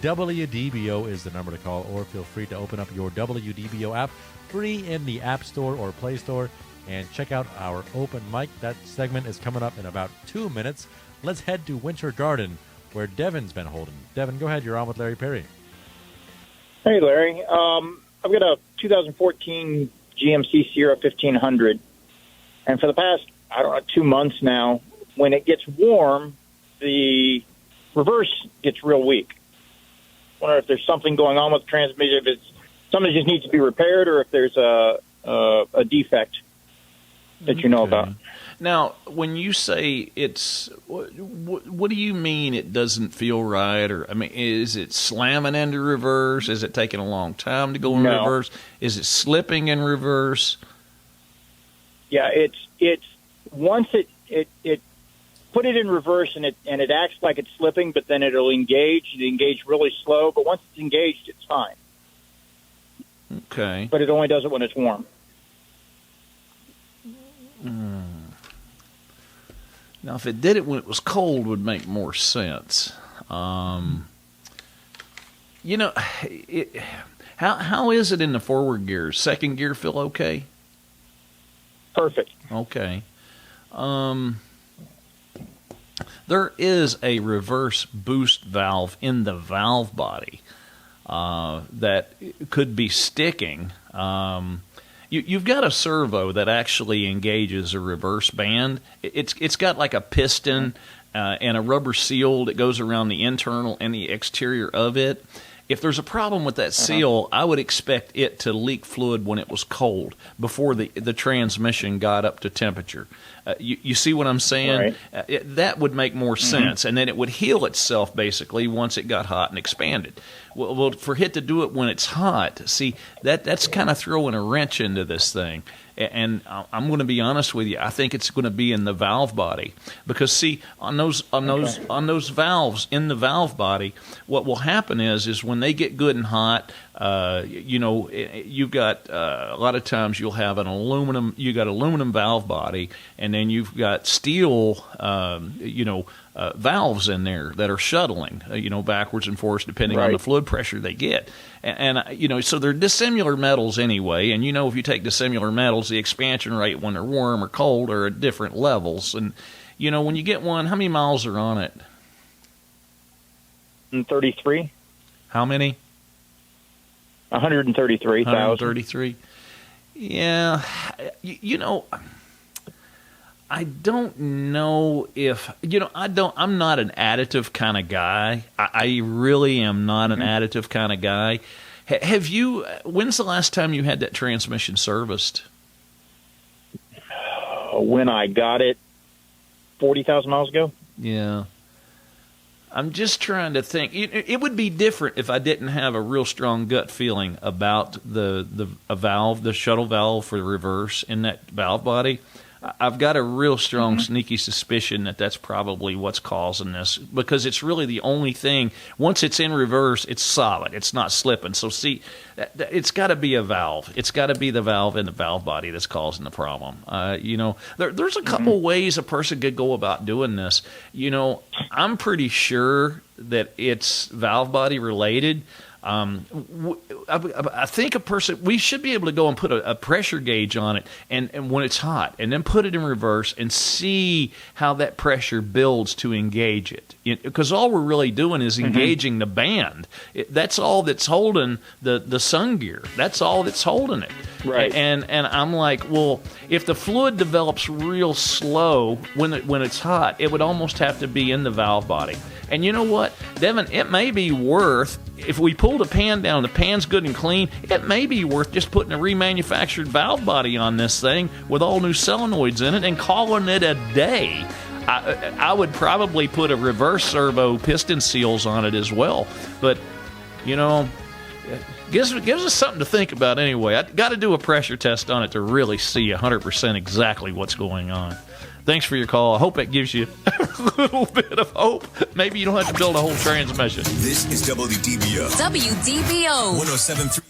WDBO is the number to call, or feel free to open up your WDBO app free in the App Store or Play Store and check out our open mic. That segment is coming up in about 2 minutes. Let's head to Winter Garden, where Devin's been holding. Devin, go ahead. You're on with Larry Perry. Hey, Larry. I've got a 2014 GMC Sierra 1500, and for the past, 2 months now, when it gets warm, the reverse gets real weak. I wonder if there's something going on with the transmission, if it's something that just needs to be repaired, or if there's a defect that you know about. Now, when you say it's, what do you mean it doesn't feel right? Or, I mean, is it slamming into reverse? Is it taking a long time to go in reverse? Is it slipping in reverse? Yeah, it's once it put it in reverse and it acts like it's slipping, but then it'll engage. It engage really slow, but once it's engaged, it's fine. Okay. But it only does it when it's warm. Now, if it did it when it was cold, would make more sense. How is it in the forward gears? Second gear feel okay? Perfect. Okay. There is a reverse boost valve in the valve body that could be sticking. You've got a servo that actually engages a reverse band. It's got like a piston and a rubber seal that goes around the internal and the exterior of it. If there's a problem with that seal, I would expect it to leak fluid when it was cold, before the transmission got up to temperature. You see what I'm saying? Right. That would make more sense, and then it would heal itself basically once it got hot and expanded. Well, for it to do it when it's hot, see, that's kind of throwing a wrench into this thing. And I'm going to be honest with you. I think it's going to be in the valve body, because see, on those valves in the valve body, what will happen is when they get good and hot, you've got a lot of times you'll have aluminum valve body, and then you've got steel valves in there that are shuttling, backwards and forwards depending on the fluid pressure they get. And so they're dissimilar metals anyway. And if you take dissimilar metals, the expansion rate when they're warm or cold are at different levels. And when you get one, how many miles are on it? 33. How many? 133,000. 133. Yeah, I don't know if I'm not an additive kind of guy. I really am not an additive kind of guy. Have you? When's the last time you had that transmission serviced? When I got it, 40,000 miles ago. Yeah. I'm just trying to think. It would be different if I didn't have a real strong gut feeling about a valve, the shuttle valve for the reverse in that valve body. I've got a real strong, sneaky suspicion that that's probably what's causing this, because it's really the only thing. Once it's in reverse, it's solid. It's not slipping. So, see, it's got to be a valve. It's got to be the valve in the valve body that's causing the problem. There's a couple ways a person could go about doing this. I'm pretty sure that it's valve body related. I think we should be able to go and put a pressure gauge on it and when it's hot, and then put it in reverse and see how that pressure builds to engage it. Because all we're really doing is engaging the band. That's all that's holding the sun gear. That's all that's holding it. Right. And I'm like, well, if the fluid develops real slow when it's hot, it would almost have to be in the valve body. And you know what, Devin, it may be worth, if we pull the pan down, the pan's good and clean, it may be worth just putting a remanufactured valve body on this thing with all new solenoids in it and calling it a day. I would probably put a reverse servo piston seals on it as well. But, gives us something to think about anyway. I got to do a pressure test on it to really see 100% exactly what's going on. Thanks for your call. I hope it gives you a little bit of hope. Maybe you don't have to build a whole transmission. This is WDBO. WDBO. 107.3.